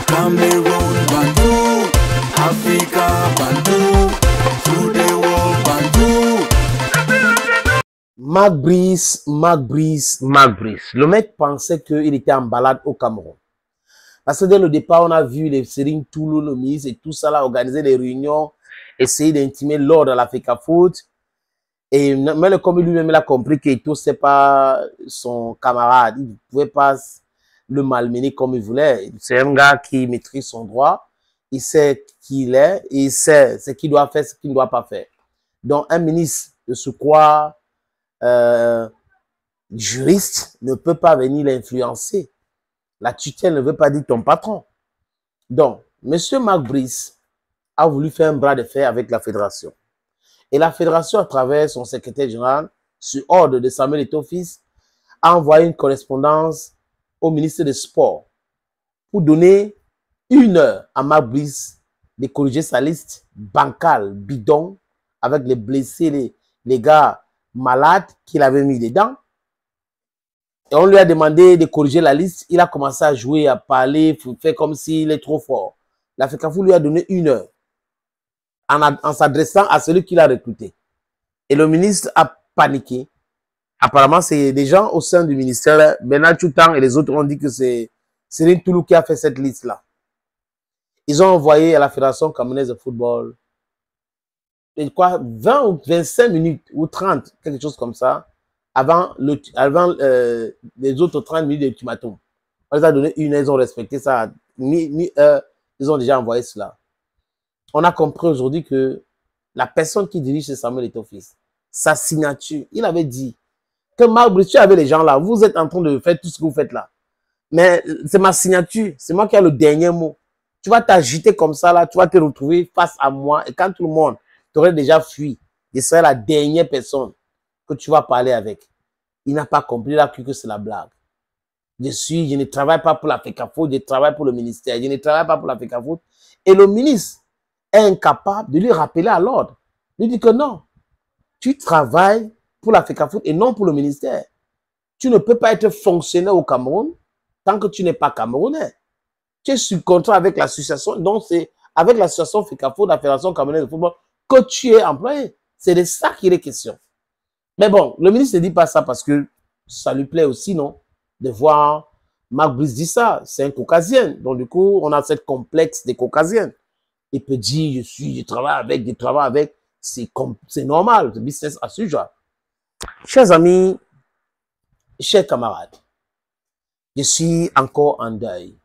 Cameroon Bantou, Africa Bantou, through the world Bantou. Marc Brice. Le mec pensait qu'il était en balade au Cameroun. Parce que dès le départ, on a vu les Serigne Toulou, le ministre et tout ça là, organiser des réunions, essayer d'intimer l'ordre à l'Africa Foot. Et même comme lui-même il a compris qu'Eto'o c'est pas son camarade, il ne pouvait pas le malmener comme il voulait. C'est un gars qui maîtrise son droit, il sait qui il est, il sait ce qu'il doit faire, ce qu'il ne doit pas faire. Donc un ministre de ce quoi juriste ne peut pas venir l'influencer. La tutelle ne veut pas dire ton patron. Donc, M. Marc Brice a voulu faire un bras de fer avec la fédération. Et la fédération, à travers son secrétaire général, sur ordre de Samuel Eto'o Fils, a envoyé une correspondance au ministre des Sports pour donner 1 heure à Marc Brice de corriger sa liste bancale, bidon, avec les blessés, les gars malades qu'il avait mis dedans. Et on lui a demandé de corriger la liste. Il a commencé à jouer, à parler, faire comme s'il est trop fort. La FECAFOOT lui a donné 1 heure en s'adressant à celui qu'il a recruté. Et le ministre a paniqué. Apparemment, c'est des gens au sein du ministère. Bernard Choutan et les autres ont dit que c'est Serigne Toulou qui a fait cette liste-là. Ils ont envoyé à la Fédération camerounaise de football quoi, 20 ou 25 minutes ou 30, quelque chose comme ça, avant les autres 30 minutes d'ultimatum. On les a donné 1 heure, ils ont respecté ça. Ils ont déjà envoyé cela. On a compris aujourd'hui que la personne qui dirige c'est Samuel Eto'o Fils. Sa signature, il avait dit que Marc Brice, tu avais les gens là, vous êtes en train de faire tout ce que vous faites là. Mais c'est ma signature, c'est moi qui ai le dernier mot. Tu vas t'agiter comme ça là, tu vas te retrouver face à moi et quand tout le monde t'aurait déjà fui, je serai la dernière personne que tu vas parler avec. Il n'a pas compris, il a cru que c'est la blague. Je ne travaille pas pour la FECAFOOT, je travaille pour le ministère, je ne travaille pas pour la FECAFOOT. Et le ministre est incapable de lui rappeler à l'ordre. Il dit que non, tu travailles pour la FECAFOOT et non pour le ministère. Tu ne peux pas être fonctionnaire au Cameroun tant que tu n'es pas camerounais. Tu es sous contrat avec l'association, donc c'est avec l'association FECAFOOT, la Fédération camerounaise de football, que tu es employé. C'est de ça qu'il est question. Mais bon, le ministre ne dit pas ça parce que ça lui plaît aussi, non? De voir Marc Brice dire ça. C'est un caucasien. Donc, du coup, on a cette complexe des caucasiennes. Il peut dire, je travaille avec. C'est normal. C'est business à ce genre. Chers amis, chers camarades, je suis encore en deuil.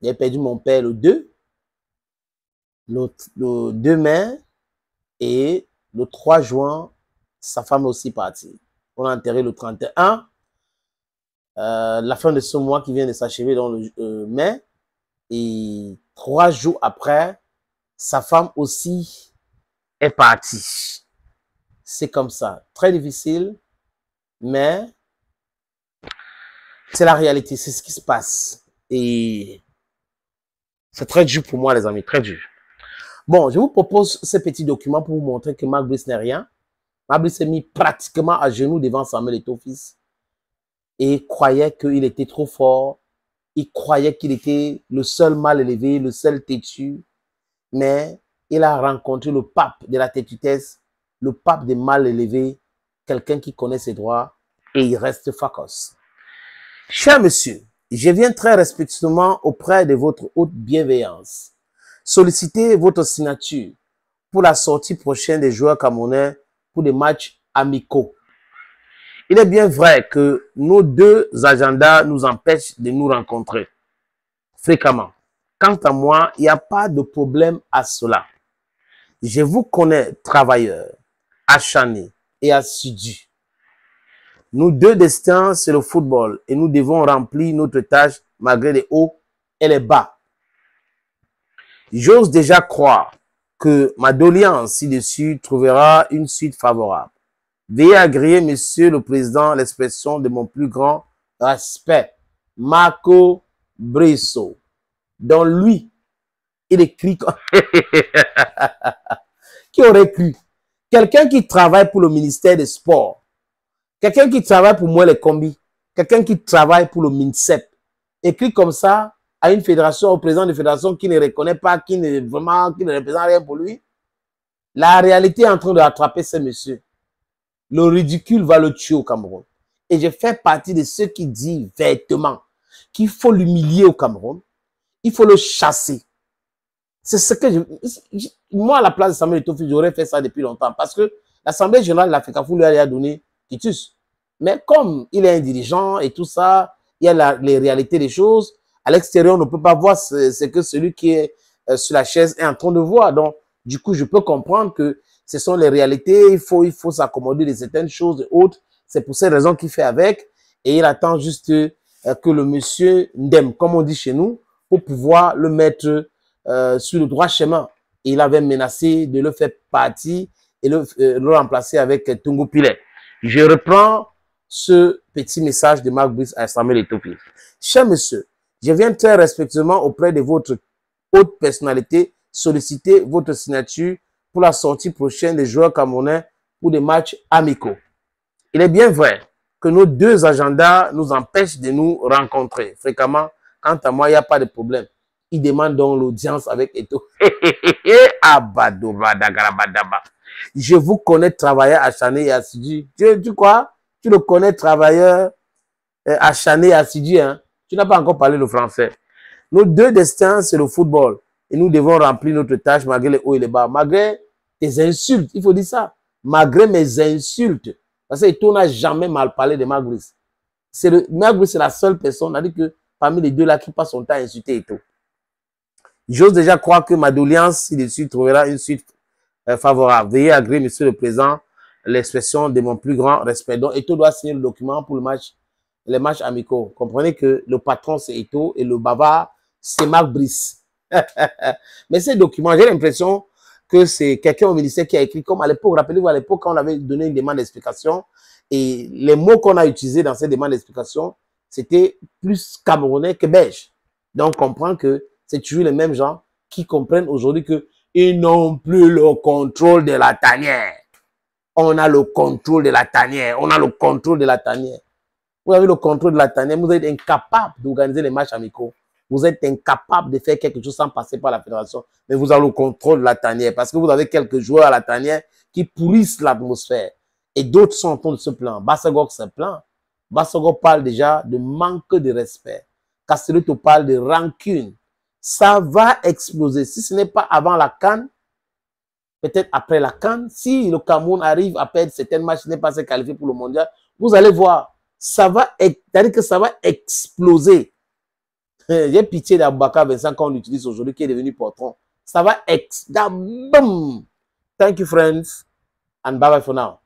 J'ai perdu mon père le 2. Le 2 mai. Et le 3 juin, sa femme est aussi partie. On a enterré le 31. La fin de ce mois qui vient de s'achever dans le mai. Et 3 jours après, sa femme aussi est partie. C'est comme ça. Très difficile, mais c'est la réalité. C'est ce qui se passe. Et c'est très dur pour moi, les amis. Très dur. Bon, je vous propose ce petit document pour vous montrer que Marc Brice n'est rien. Marc Brice s'est mis pratiquement à genoux devant Samuel Eto'o Fils et croyait qu'il était trop fort. Il croyait qu'il était le seul mal élevé, le seul têtu. Mais il a rencontré le pape de la têtutesse, le pape des mal élevés, quelqu'un qui connaît ses droits et il reste facos. Cher monsieur, je viens très respectueusement auprès de votre haute bienveillance solliciter votre signature pour la sortie prochaine des joueurs camerounais pour des matchs amicaux. Il est bien vrai que nos 2 agendas nous empêchent de nous rencontrer fréquemment. Quant à moi, il n'y a pas de problème à cela. Je vous connais travailleur, acharné et assidu. Nos 2 destins, c'est le football et nous devons remplir notre tâche malgré les hauts et les bas. J'ose déjà croire que ma doléance ci-dessus trouvera une suite favorable. Veuillez agréer, monsieur le président, l'expression de mon plus grand respect. Marco Brisso. Dans lui, il écrit... Qui aurait cru? Quelqu'un qui travaille pour le ministère des Sports. Quelqu'un qui travaille pour moi les combis. quelqu'un qui travaille pour le MINSEP, écrit comme ça à une fédération, au président de fédération qui ne reconnaît pas, qui ne représente rien pour lui, la réalité est en train de rattraper ce monsieur. Le ridicule va le tuer au Cameroun. Et je fais partie de ceux qui disent vertement qu'il faut l'humilier au Cameroun, il faut le chasser. C'est ce que moi, à la place de Samuel Eto'o, j'aurais fait ça depuis longtemps. Parce que l'Assemblée générale de l'Africafou lui a donné quitus. Mais comme il est un dirigeant et tout ça, il y a les réalités des choses. À l'extérieur, on ne peut pas voir ce que celui qui est sur la chaise est en train de voir. Donc, du coup, je peux comprendre que ce sont les réalités. Il faut s'accommoder de certaines choses et autres. C'est pour ces raisons qu'il fait avec. Et il attend juste que le monsieur Ndem, comme on dit chez nous, pour pouvoir le mettre sur le droit chemin. Et il avait menacé de le faire partir et le remplacer avec Tungu Pilet. Je reprends ce petit message de Marc Brice à Samuel Eto'o. Cher monsieur, je viens très respectueusement auprès de votre haute personnalité solliciter votre signature pour la sortie prochaine des joueurs camerounais pour des matchs amicaux. Il est bien vrai que nos deux agendas nous empêchent de nous rencontrer fréquemment. Quant à moi, il n'y a pas de problème. Il demande donc l'audience avec Eto'o. Je vous connais travailleur acharné et assidu. Tu crois? Tu le connais travailleur acharné et assidu. Hein? Tu n'as pas encore parlé le français. Nos deux destins, c'est le football. Et nous devons remplir notre tâche malgré les hauts et les bas. Malgré tes insultes, il faut dire ça. Malgré mes insultes. Parce que Eto'o n'a jamais mal parlé de Marc Brice. Marc Brice, c'est la seule personne, on a dit que parmi les deux là, qui passe son temps à insulter Eto'o. J'ose déjà croire que ma doléance ci-dessus trouvera une suite favorable. Veuillez agréer, monsieur le président, l'expression de mon plus grand respect. Donc, Eto'o doit signer le document pour les matchs amicaux. Comprenez que le patron, c'est Eto'o et le bavard, c'est Marc Brice. Mais ces documents, j'ai l'impression que c'est quelqu'un au ministère qui a écrit, comme à l'époque, rappelez-vous, à l'époque, quand on avait donné une demande d'explication, et les mots qu'on a utilisés dans cette demande d'explication, c'était plus camerounais que belge. Donc, on comprend que c'est toujours les mêmes gens qui comprennent aujourd'hui qu'ils n'ont plus le contrôle de la tanière. On a le contrôle de la tanière. On a le contrôle de la tanière. Vous avez le contrôle de la tanière. Vous êtes incapable d'organiser les matchs amicaux. Vous êtes incapable de faire quelque chose sans passer par la fédération. Mais vous avez le contrôle de la tanière. Parce que vous avez quelques joueurs à la tanière qui pourrissent l'atmosphère. Et d'autres sont en train de se plaindre. Bassogog se plaint. Bassogog parle déjà de manque de respect. Castelletto parle de rancune. Ça va exploser. Si ce n'est pas avant la CAN, peut-être après la CAN, si le Cameroun arrive à perdre certains matchs, n'est pas se qualifier pour le mondial, vous allez voir, ça va exploser. J'ai pitié d'Aboubacar Vincent qu'on utilise aujourd'hui, qui est devenu patron. Ça va exploser. Thank you, friends, and bye bye for now.